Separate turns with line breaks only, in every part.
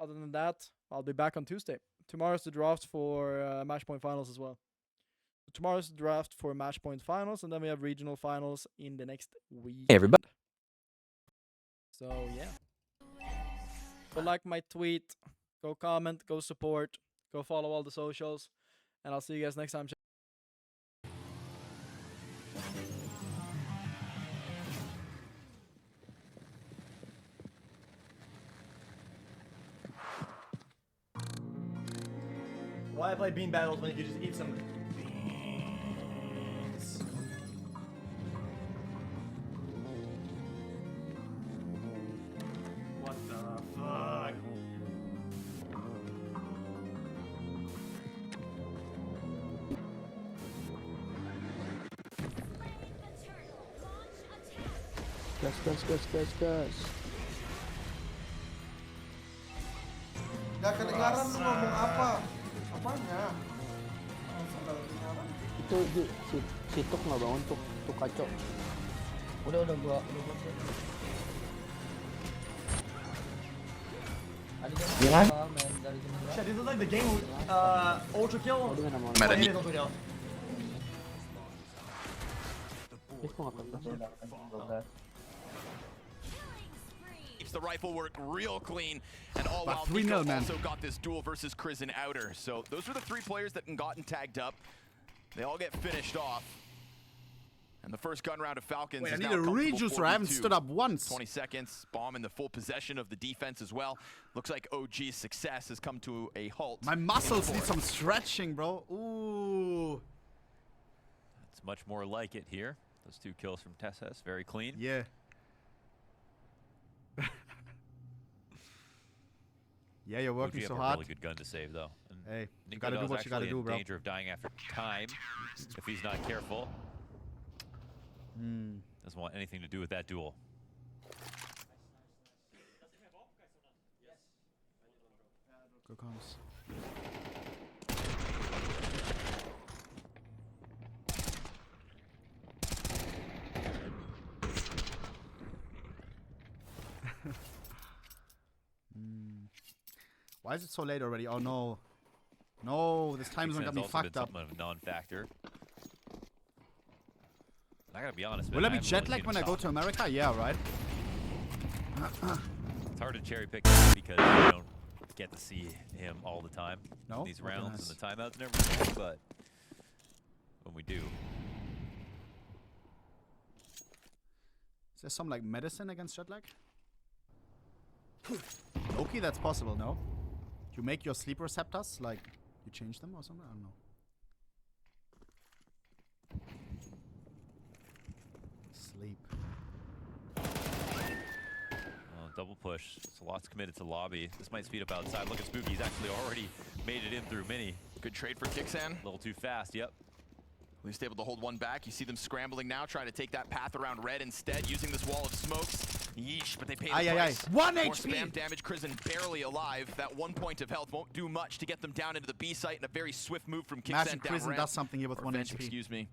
other than that, I'll be back on Tuesday. Tomorrow's the draft for match point finals as well. Tomorrow's the draft for match point finals, and then we have regional finals in the next week.
Hey, everybody.
So yeah, go like my tweet, go comment, go support, go follow all the socials, and I'll see you guys next time.
Why play bean battles when you could just eat some beans? What the fuck?
Gas.
Gak kedengaran lu ngomong apa? Apanya? Oh, sampai kedengaran.
Itu si Tuk nggak bangun Tuk kacau. Udah gua.
Iya kan?
Shit, this is like the game with ultra kill.
Meta
It is ultra kill.
The rifle work real clean, and all while
3-0,
Nico
man.
also got this duel versus Kriz in Outer. So those were the 3 players that gotten tagged up. They all get finished off. And the first gun round of Falcons
Wait, I
is
need
now
a
comfortable
rejuicer. I haven't
42.
stood up once.
20 seconds. Bomb in the full possession of the defense as well. Looks like OG's success has come to a halt.
My muscles need some stretching, bro. Ooh.
It's much more like it here. Those 2 kills from Tesses, very clean.
Yeah. Yeah, you're working
OG
so
have a
hard.
really good gun to save though. And
Hey, you
Nico
gotta do
Dawes
what you gotta
actually
do,
in
bro.
danger of dying after time if he's not careful. Doesn't want anything to do with that duel.
Go comes. Why is it so late already? Oh no. No, this time zone got me fucked up.
Something of a non-factor. I gotta be honest.
Will I be jet lagged when I go to America? Yeah, right.
It's hard to cherry pick him because you don't get to see him all the time
No?
in these
Okay,
rounds
nice.
and the timeouts and everything, but when we do.
Is there some like medicine against jet lag? Okay, that's possible, no? You make your sleep receptors, like, you change them or something? I don't know. Sleep.
Double push. So lots committed to lobby. This might speed up outside. Look at Spooky. He's actually already made it in through mini.
Good trade for Kixan.
A little too fast, yep.
At least able to hold one back. You see them scrambling now, trying to take that path around red instead, using this wall of smokes. Yeesh, but they pay the price.
1
More
HP!
spam damage. Kriz barely alive. That 1 point of health won't do much to get them down into the B site, and a very swift move from Kixan
Imagine
down
Prison
ramp.
does something here with
Or
1
Venge,
HP.
excuse me.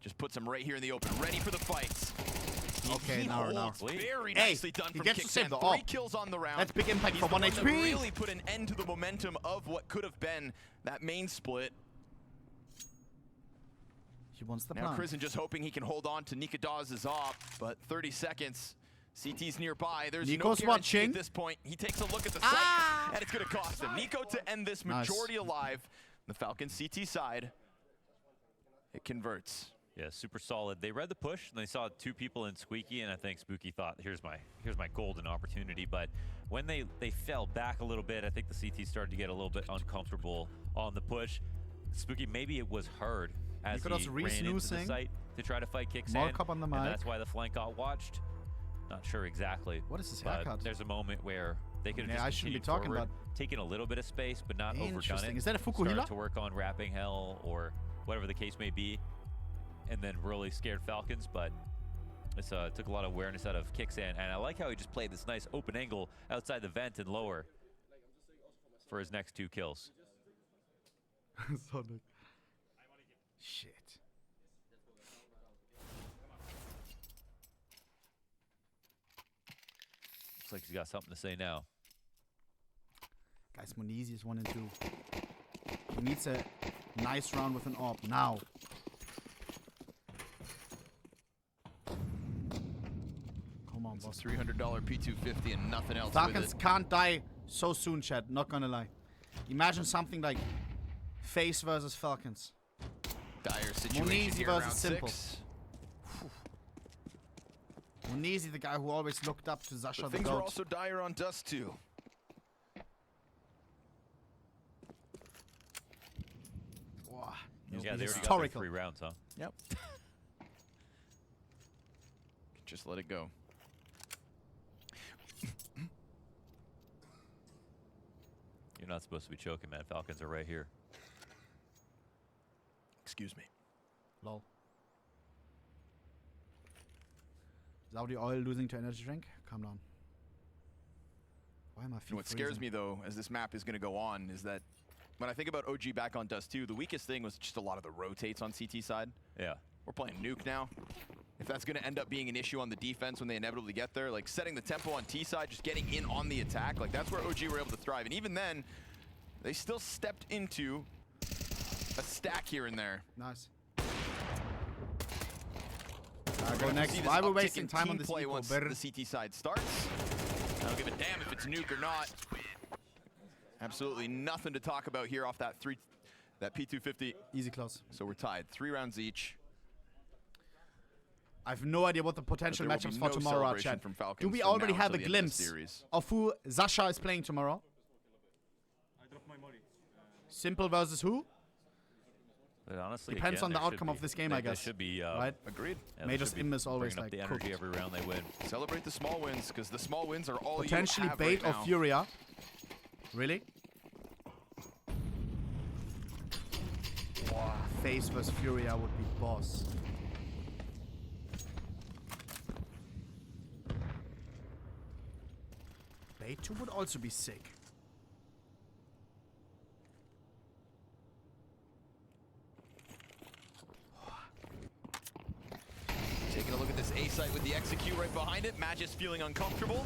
Just puts him right here in the open, ready for the fights.
Okay,
he
now.
holds. Very
Hey,
nicely done
he
from
gets to save
Kixan.
the
3
AWP.
kills on the round.
That's big impact
He's
for
the
1
one that
HP.
really put an end to the momentum of what could have been that main split.
He wants the
Now
plan.
Kriz just hoping he can hold on to Nico Dawes' op, but 30 seconds. CT's nearby. There's
Nico's
no guarantee
watching.
at this point. He takes a look at the site, and it's going to cost him. Nico to end this majority alive. The Falcons CT side. It converts.
Yeah, super solid. They read the push and they saw 2 people in Squeaky, and I think Spooky thought, here's my golden opportunity. But when they fell back a little bit, I think the CT started to get a little bit uncomfortable on the push. Spooky, maybe it was hard as he ran into the site to try to fight Kixan,
on the mic.
and that's why the flank got watched. Not sure exactly.
What is his
but
haircut?
there's a moment where they could have
Yeah,
just
I shouldn't be
continued
talking
forward,
about.
taken a little bit of space, but not overdone
Interesting.
it.
Is that a
Started
Fukuhila?
to work on wrapping hell or whatever the case may be, and then really scared Falcons, but it took a lot of awareness out of Kixan, and I like how he just played this nice open angle outside the vent and lower for his next 2 kills.
Sonic. Shit.
Looks like he's got something to say now.
Guys, Monizi is 1 and 2. He needs a nice round with an AWP now. Come on,
It's
boss.
a $300 P250 and nothing else
Falcons
with it.
can't die so soon, Chad. Not gonna lie. Imagine something like FaZe versus Falcons.
Dire situation
Monizi
here,
versus
round
Simple.
6.
Monizi, the guy who always looked up to Zasha
But
the
things are
GOAT.
also dire on Dust too.
Wow.
Yeah, they already got their
Historical.
3 rounds, huh?
Yep.
Just let it go.
You're not supposed to be choking, man. Falcons are right here.
Excuse me.
Lol. Saudi oil losing to energy drink? Calm down. Why am I
And
feeling
what scares me though, as this map is going to go on, is that when I think about OG back on Dust 2, the weakest thing was just a lot of the rotates on CT side.
Yeah.
We're playing Nuke now. If that's going to end up being an issue on the defense when they inevitably get there, like setting the tempo on T side, just getting in on the attack, like that's where OG were able to thrive. And even then, they still stepped into a stack here and there.
Nice.
We're
Go
gonna
next.
see this
Why are we
uptick
wasting
in
time
team
on this
play
eco?
once
Better.
the CT side starts. I don't give a damn if it's Nuke or not. Absolutely nothing to talk about here off that P250.
Easy close.
So we're tied, 3 rounds each.
I have no idea what the potential
But there will
matchups
be
for
no
tomorrow are,
celebration
Chad.
from Falcons
Do we
from
already
now
have a
until the end of the
glimpse
series.
of who Zasha is playing tomorrow? Simple versus who?
But honestly,
Depends
again,
on the
there should
outcome of
be-
this game,
they-
I guess.
They should be
Right?
Agreed.
yeah, they
Major's
should be
Im is always
bringing up
like
the energy
cooked.
every round they win.
Celebrate the small wins, because the small wins are all
Potentially
you have
bait
right
or
now.
Furia. Really? Wow. FaZe versus Furia would be boss. Bait 2 would also be sick.
Taking a look at this A site with the execute right behind it. Magis feeling uncomfortable.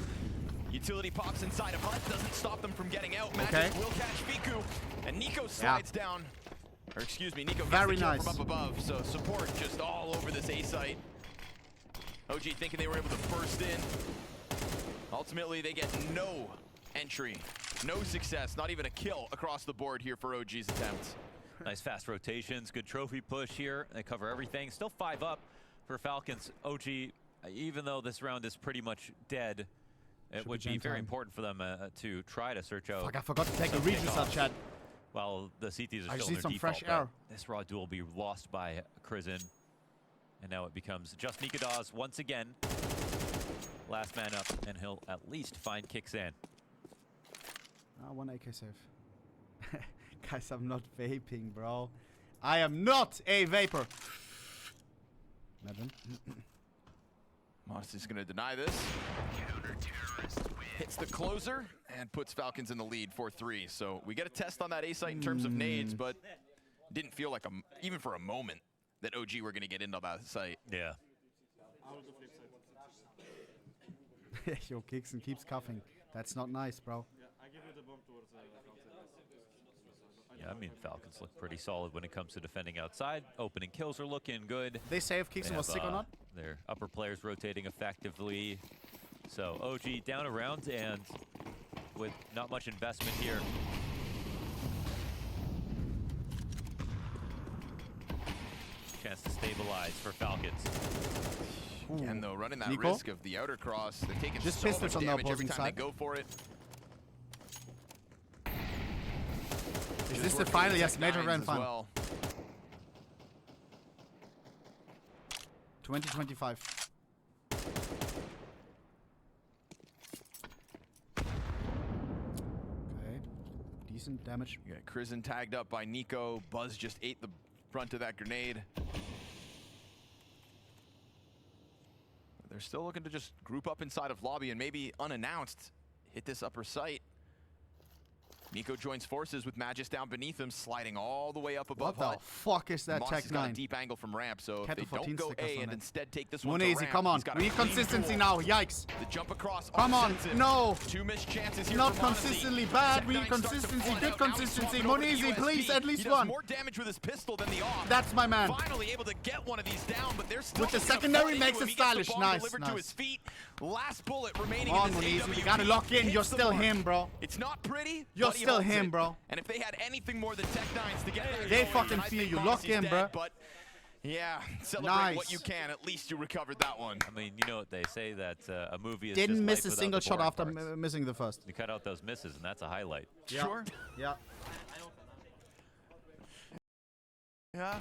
Utility pops inside of Hut, doesn't stop them from getting out. Magis
Okay.
will catch Fiku, and Nico slides down. Or excuse me, Nico gets
Very
the kill
nice.
from up above. So support just all over this A site. OG thinking they were able to burst in. Ultimately, they get no entry, no success, not even a kill across the board here for OG's attempts.
Nice fast rotations, good trophy push here. They cover everything. Still 5 up for Falcons. OG, even though this round is pretty much dead, it
Should
would
be
be
gen
very
time.
important for them to try to search out.
Fuck, I forgot to take a
some
region
kickoffs.
sub, Chad.
Well, the CTs are
I
still
just
in
need
their
some
default,
fresh
but
air.
this raw duel will be lost by Crizin. And now it becomes just Nikadas once again. Last man up, and he'll at least find kicks in.
Ah, 1 AK save. Guys, I'm not vaping, bro. I am not a vapor. Imagine.
Moss is going to deny this. Hits the closer and puts Falcons in the lead 4-3. So we get a test on that A site in terms of nades, but didn't feel like, even for a moment, that OG were going to get into that site.
Yeah.
Yo, kicks and keeps coughing. That's not nice, bro.
Yeah, I mean, Falcons look pretty solid when it comes to defending outside. Opening kills are looking good.
They say if Kixon
They
was
have,
sick or not?
Their upper players rotating effectively. So OG down a round, and with not much investment here. Chance to stabilize for Falcons.
And though, running that
Nico?
risk of the outer cross, they're taking
Just
so
pistols
much
on the
damage every
opposing
time
side.
they go for it.
Is
Just
this the
working
final?
the
Yes,
Tech
major
Nines
grand
as
final.
well.
2025. Okay. Decent damage.
You got Crizin tagged up by Nico. Buzz just ate the brunt of that grenade. They're still looking to just group up inside of lobby and maybe unannounced hit this upper site. Nico joins forces with Magis down beneath him, sliding all the way up above
What the
HUD.
fuck is that
Monsty's
Tech
got a
9?
deep angle from ramp, so if
Kept
they
the 14
don't go
seconds
A
on
and
it.
instead take this one to
Moonezi,
ramp,
come on.
he's got a
We need
clean
consistency
duel.
now. Yikes.
The jump across
Come on.
offsets him.
No.
2 missed chances here
Not
for Monzy.
consistently bad.
Tech
We
9
need
starts to
consistency.
flood
Good
out. Now he's
consistency.
swapping over to
Moonezi,
USD.
please, at least
he does
one.
more damage with his pistol than the off.
That's my man.
Finally able to get one of these down, but they're still
With the
just gonna
secondary
flood
makes
into him.
it
He gets
stylish.
the bomb
Nice,
delivered
nice.
to his feet. Last bullet remaining
Come on,
in this
Moonezi.
AWP.
We gotta lock in. You're
Hits the
still
mark.
him, bro.
It's not pretty.
You're
but he
still
holds
him,
it.
bro.
And if they had anything more than Tech 9s to get that
They
going,
fucking
then I
feel
think
you.
Monsty's
Lock in,
dead,
bro.
But yeah, celebrate
Nice.
what you can. At least you recovered that one.
I mean, you know what they say, that a movie is
Didn't
just
miss
life
a
without
single
the
shot
boring
after
parts.
missing the first.
You cut out those misses, and that's a highlight.
Sure.
Yeah.
Yeah,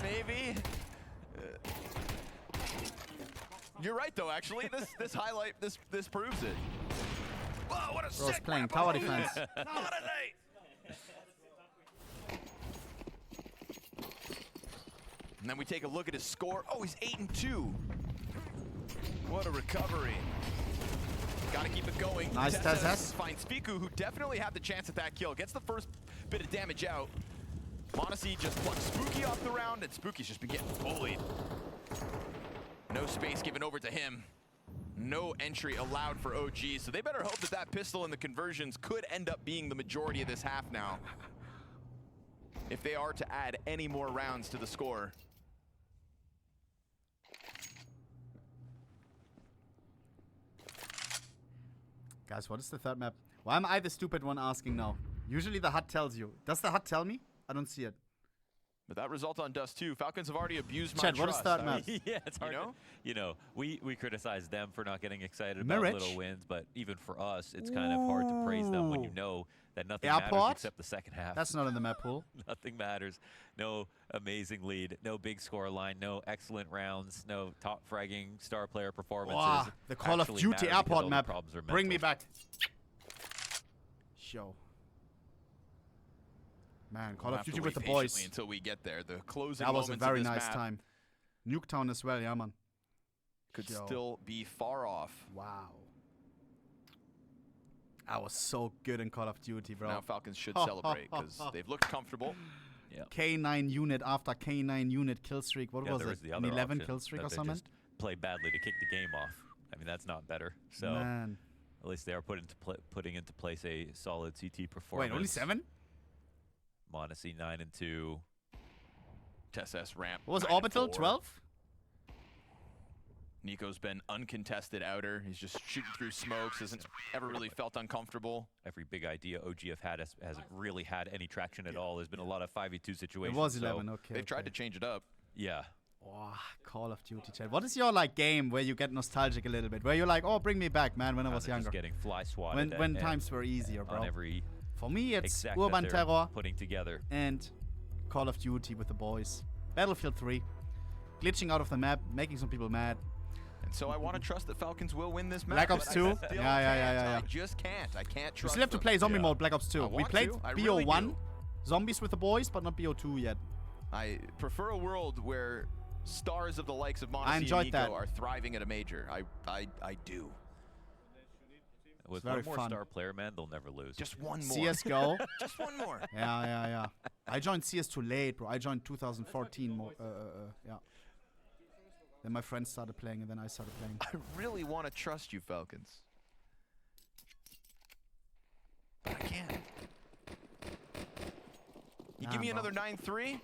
maybe. You're right though. Actually, this highlight this proves it. Whoa, what a
Bro's
sick
playing
rap
tower
on
defense.
What a night. And then we take a look at his score. Oh, he's 8-2. What a recovery. Got to keep it going.
Nice, Tezes.
Finds Spiku, who definitely had the chance at that kill. Gets the first bit of damage out. Monacy just plucks Spooky off the round, and Spooky's just been getting bullied. No space given over to him. No entry allowed for OG, so they better hope that that pistol and the conversions could end up being the majority of this half now, if they are to add any more rounds to the score.
Guys, what is the third map? Why am I the stupid one asking now? Usually the HUD tells you. Does the HUD tell me? I don't see it.
But that result on Dust 2, Falcons have already abused my
Chad,
trust.
what is third
I
map?
mean,
Yeah, it's hard.
know?
You know, we criticize them for not getting excited about
Mirage?
little wins, but even for us, it's kind of hard to praise them when you know that nothing
Airport?
matters except the second half.
That's not in the map pool.
Nothing matters. No amazing lead, no big score line, no excellent rounds, no top fragging star player performances.
Wow, the Call of
Actually
Duty
matter because
airport
all the
map.
problems are
Bring me
mental.
back. Show. Man, Call
We'll
of
have to
Duty with the
wait
boys.
patiently until we get there. The closing
That was a
moments of
very
this
nice
map
time. Nuketown as well, yeah, man.
could
Yo.
still be far off.
Wow. I was so good in Call of Duty, bro.
Now Falcons should celebrate because they've looked comfortable.
Yeah.
K9 unit after K9 unit kill streak. What
Yeah,
was
there
it?
was the
An
other
11
option
kill streak
that
or
they
something?
just play badly to kick the game off. I mean, that's not better. So
Man.
at least they are putting into place a solid CT performance.
Wait, only 7?
Monacy 9-2.
Tess ramp.
What was
9-4.
Orbital? 12?
Nico's been uncontested outer. He's just shooting through smokes. Hasn't ever really felt uncomfortable.
Every big idea OG have had hasn't really had any traction at all. There's been a lot of 5v2 situations.
It was
so
11, okay.
They've tried to change it up.
Yeah.
Oh, Call of Duty chat. What is your like game where you get nostalgic a little bit? Where you're like, oh, bring me back, man, when I was
Kinda
younger.
just getting fly swatted
When times were easier, bro.
on every
For me, it's
exec
Urban
that they're
Terror
putting together.
and Call of Duty with the boys. Battlefield 3. Glitching out of the map, making some people mad.
And so I want to trust that Falcons will win this match.
Black Ops
but I
2?
still
Yeah.
I just can't. I can't
We
trust
still have to
them.
play zombie
Yeah.
mode Black Ops 2.
I
We
want
played
to. I really
BO1,
do.
zombies with the boys, but not BO2 yet.
I prefer a world where stars of the likes of
I
Monacy and
enjoyed
Nico
that.
are thriving at a major. I do.
With
very
one more
fun.
star player, man, they'll never lose.
Just one more.
CSGO.
Just one more.
Yeah. I joined CS too late, bro. I joined 2014. Yeah. Then my friends started playing, and then I started playing.
I really want to trust you, Falcons. But I can't. You
Nah,
give me
bro.
another 9-3?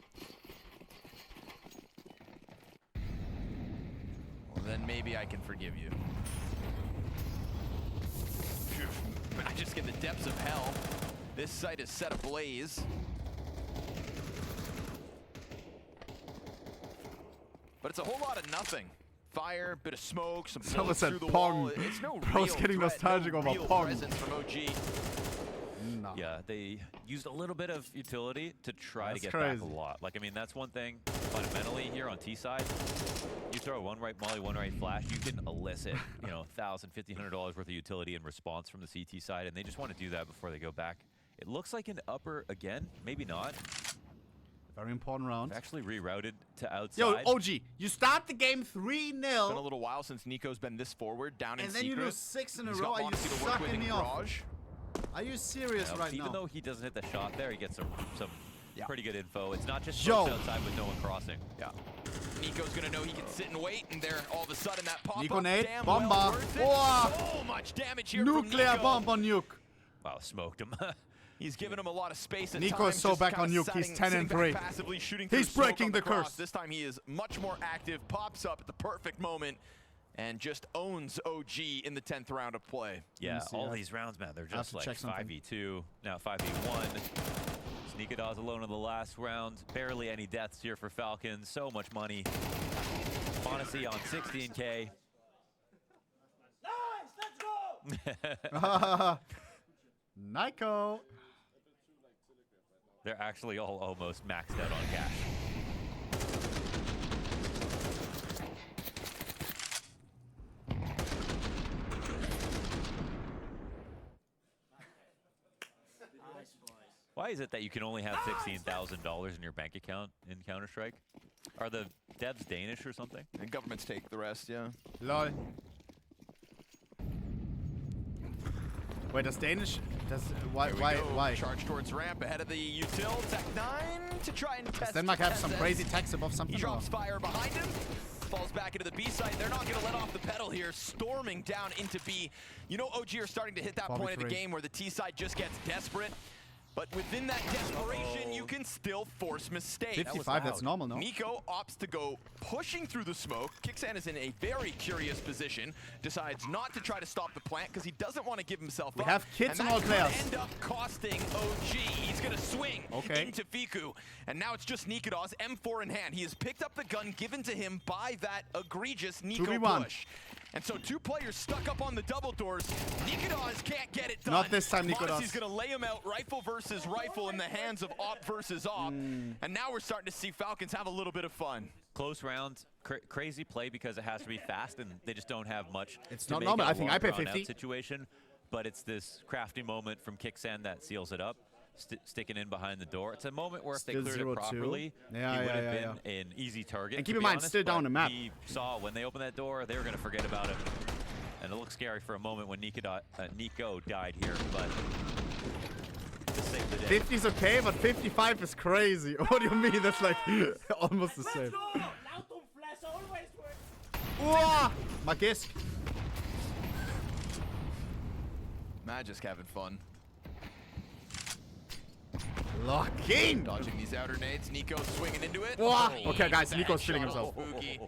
Well, then maybe I can forgive you. Phew. I just get the depths of hell. This site is set ablaze. But it's a whole lot of nothing. Fire, bit of smoke, some
Someone
bullets
said
through the
pong.
wall. It's no
Bro's
real
getting
threat,
nostalgic
no
over
real
pong.
presence from OG.
No.
Yeah, they used a little bit of utility to try
That's
to get
crazy.
back a lot. Like, I mean, that's one thing fundamentally here on T side. You throw one right molly, one right flash, you can elicit, you know, $1,000, $1,500 worth of utility in response from the CT side, and they just want to do that before they go back. It looks like an upper again, maybe not.
Very important round.
They've actually rerouted to outside.
Yo, OG, you start the game
It's been a
3-0,
little while since Nico's been this forward, down in
and then
secret.
you lose 6 in a
He's
row.
got
Are you
Monacy to work with
sucking
in
me off?
garage.
Are you serious right
Even
now?
though he doesn't hit the shot there, he gets some
Yeah.
pretty good info. It's not just
Yo.
smokes outside with no one crossing.
Yeah. Nico's gonna know he can sit and wait, and there all of a sudden that pop
Nico
up
nade,
damn
bomba.
well worth it.
Wow.
So much damage here
Nuclear
from Nico.
bomb on Nuke.
Wow, smoked him.
He's given him a lot of space at
Nico
times,
is so
just
back
kinda
on Nuke. He's
sitting
10 and
back
3.
passively shooting
He's
through smoke
breaking
on
the
cross.
curse.
This time he is much more active, pops up at the perfect moment, and just owns OG in the 10th round of play.
Yeah,
see
all
that.
these rounds, man, they're
I have
just
to
like
check something.
5v2, now 5v1. Sneakadaw's alone in the last round. Barely any deaths here for Falcons. So much money. Fantasy on 16K.
Nico.
They're actually all almost maxed out on cash. Why is it that you can only have $16,000 in your bank account in Counter-Strike? Are the devs Danish or something?
And governments take the rest, yeah.
Lol. Wait, that's Danish? That's why?
Here we
Why?
go.
Why?
Charge towards ramp ahead of the util. Tech9 to try and
Does
test.
Denmark have some
Tezes.
crazy tax above
He
something? or-
drops fire behind him. Falls back into the B site. They're not going to let off the pedal here. Storming down into B. You know, OG are starting to hit that point of the
43.
game where the T side just gets desperate. But within that desperation, you can still force mistakes.
55, that's normal, no?
Nico opts to go pushing through the smoke. Kixan is in a very curious position. Decides not to try to stop the plant because he doesn't want to give himself up.
have kids
and
on all
that could
players.
end up costing OG. He's going to swing
Okay.
into Fiku. And now it's just Nikadaw's M4 in hand. He has picked up the gun given to him by that egregious Nico
2v1.
push. And so two players stuck up on the double doors. Nikadas can't get it done.
Not this time, Nikadas.
He's going to lay him out rifle versus rifle in the hands of Op versus Op. And now we're starting to see Falcons have a little bit of fun.
Close round, crazy play because it has to be fast and they just don't have much.
It's
to
not
make
normal.
it a
I think I pay
long, drawn-out
50.
situation, but it's this crafty moment from Kixan that seals it up. Sticking in behind the door. It's a moment where if they
Still
cleared it
0-2.
properly,
Yeah,
he would
yeah,
have been an easy target.
And keep
to
in
be
mind,
honest,
still down
but
the map.
He saw when they opened that door, they were going to forget about him. And it looked scary for a moment when Nico died here, but just saved the day.
50 is okay, but 55 is crazy. What do you mean? That's like almost the same. Whoa! Magisk.
Magisk having fun.
Lock in!
Dodging these outer nades. Nico swinging into it.
Whoa.
Oh,
Okay, guys,
bad
Nico's shitting
shot
himself.
off Boogie.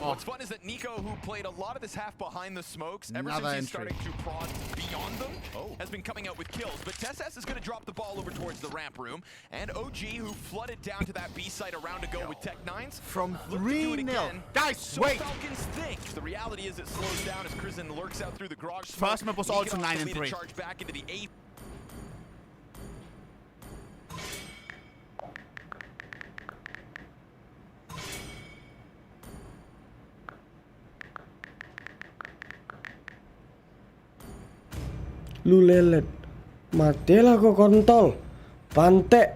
What's fun is that Nico, who played a lot of this half behind the smokes, ever
Another
since he's
entry.
starting to prod beyond them, has been coming out with kills. But Tess is going to drop the ball over towards the ramp room. And OG, who flooded down to that B site around to go with Tech9s,
From
look to do it
3-0.
again.
Guys,
So
wait!
Falcons think. The reality is it slows down as Kristen lurks out through the garage smoke.
First map was also
Nico
9 and
lead a
3.
charge back into the A.
Lu lelet. Matilah kok kontol. Pantek.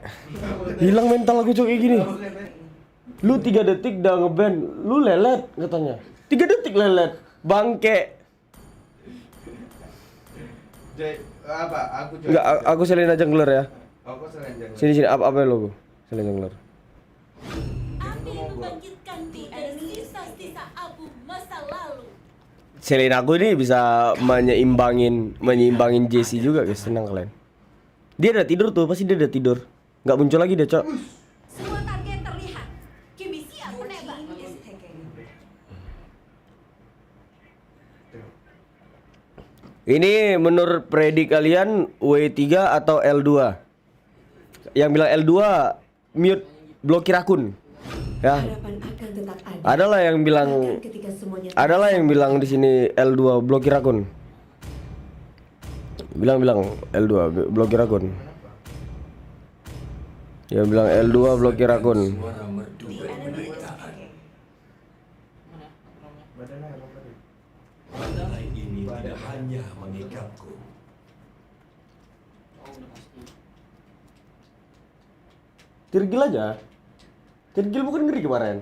Hilang mental aku cok kayak gini. Lu 3 detik udah ngeband. Lu lelet katanya. 3 detik lelet. Bangke.
Apa? Aku juga.
Enggak, aku selin aja jungler ya.
Aku selain jangan.
Sini apa logo? Selin jungler.
Api membangkitkan dari sisa-sisa abu masa lalu.
Selin aku ini bisa menyeimbangin JC juga guys, tenang kalian. Dia udah tidur tuh, pasti dia udah tidur. Nggak muncul lagi dia, Cok.
Semua target terlihat. Kimi siap menembak.
Ini menurut predik kalian W3 atau L2? Yang bilang L2 mute blokir akun. Ya.
Harapan akan tetap ada.
Adalah yang bilang
Ketika semuanya
di sini L2 blokir akun. Bilang L2 blokir akun. Yang bilang L2 blokir akun.
Ini tidak hanya mengikatku.
Tirgil aja. Tirgil bukan ngeri kemarin.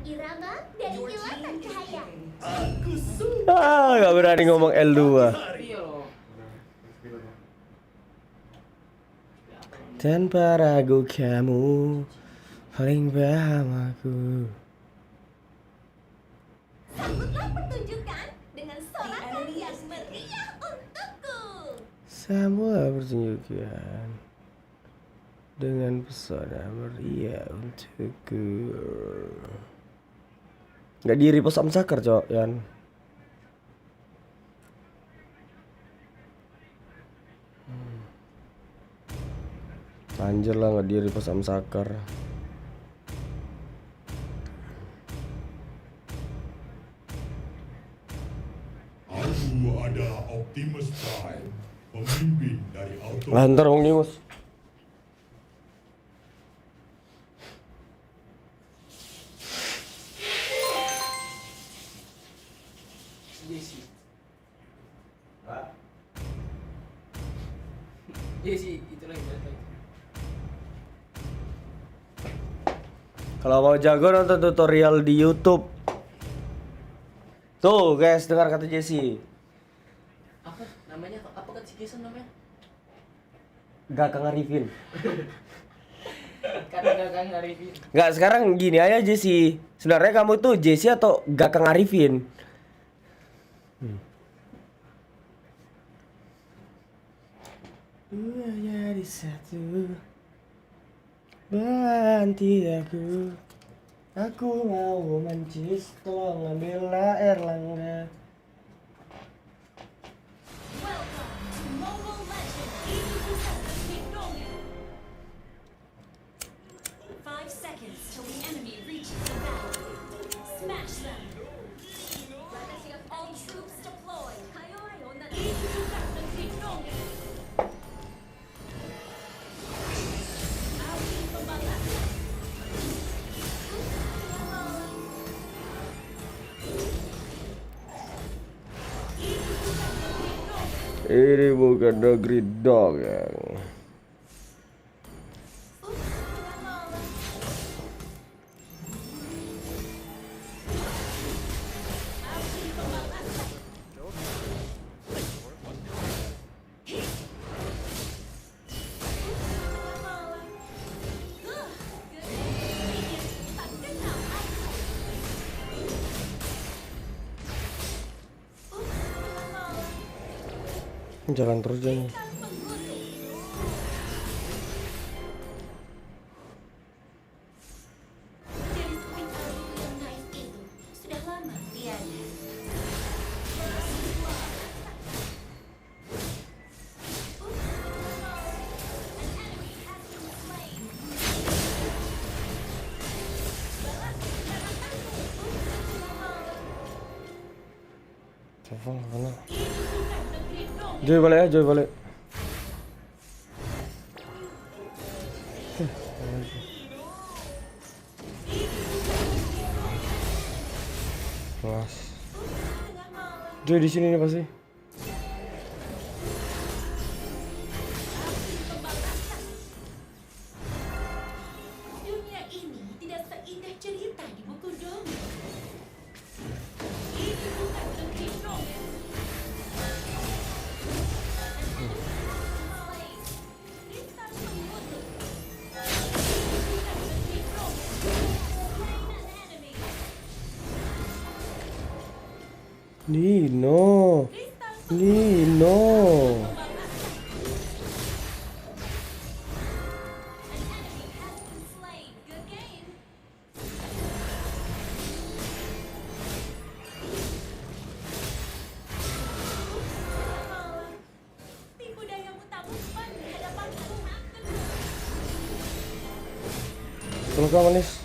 irama dan kilatan cahaya.
Gak berani ngomong L2. Tanpa ragu kamu paling paham aku.
Sambutlah pertunjukan dengan sorakan yang meriah untukku.
Sambutlah pertunjukan dengan pesona meriah untukku. Gak di repost Amsakar cok Yan. Anjir lah gak di repost Amsakar.
Aku adalah Optimus Prime, pemimpin dari auto.
Lantar Wong Nimus. Kalau mau jago nonton tutorial di YouTube. Tuh guys, dengar kata Jesse.
Apa namanya? Apa kan si Jason namanya?
Gak ngarifin.
Karena gak ngarifin.
Gak, sekarang gini aja Jesse. Sebenarnya kamu tuh Jesse atau gak ngarifin? Dua jadi satu, berhenti aku. Aku mau mancis, tolong ambillah Erlangga.
Welcome to Mobile Legends INFESTATION Victoria. 5 seconds till the enemy reaches the battle. Smash them. All troops deployed. INFESTATION Victoria. Aksi pembalasan.
Ini bukan negeri dongeng. Jalan terus jangan.
Sudah lama tiada.
Telepon mana? Joy balik ya, Joy balik. Kelas. Joy di sini nih pasti.
Dunia ini tidak seindah cerita di buku dongeng.
Nino. Tolong kau manis.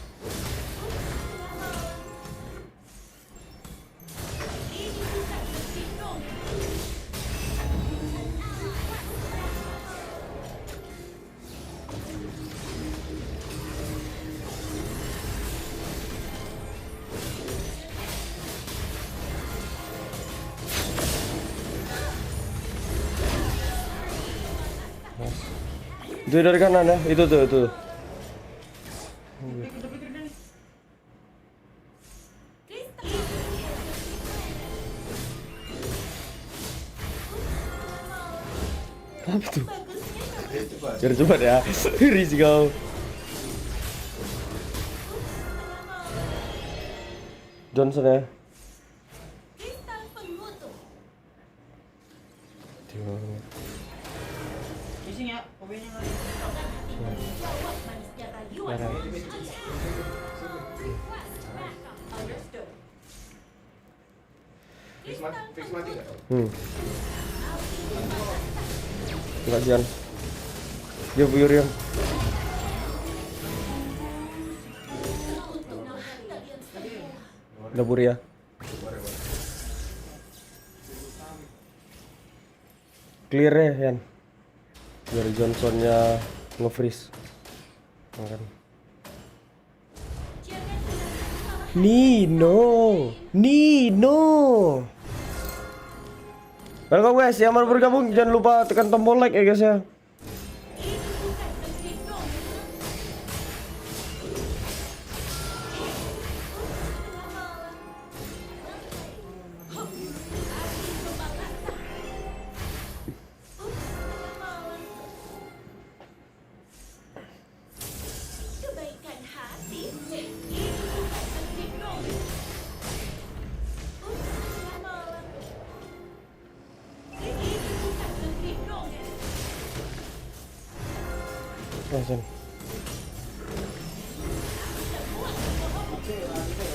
Dia dari kanan ya, itu tuh. Apa tuh?
Bagusnya kamu
Biar cepat ya. Risih kau. Johnson ya.
kristal pengutu.
Kissing ya, kopinya nggak.
Potongan hati menjawab manisnya rayuan. Request backup. Understood.
Fix mati nggak?
Enggak Jan. Dia Furion. Dapur ya. Clear ya Yan. Biar Johnsonnya nge-freeze. Makan. Nino. Welcome guys, yang baru bergabung jangan lupa tekan tombol like ya guys ya.
Kebaikan hati. Ini bukan negeri Roma. Tengah malam. Ini bukan negeri Roma.
Nah, Jan.
Semua kebohongan.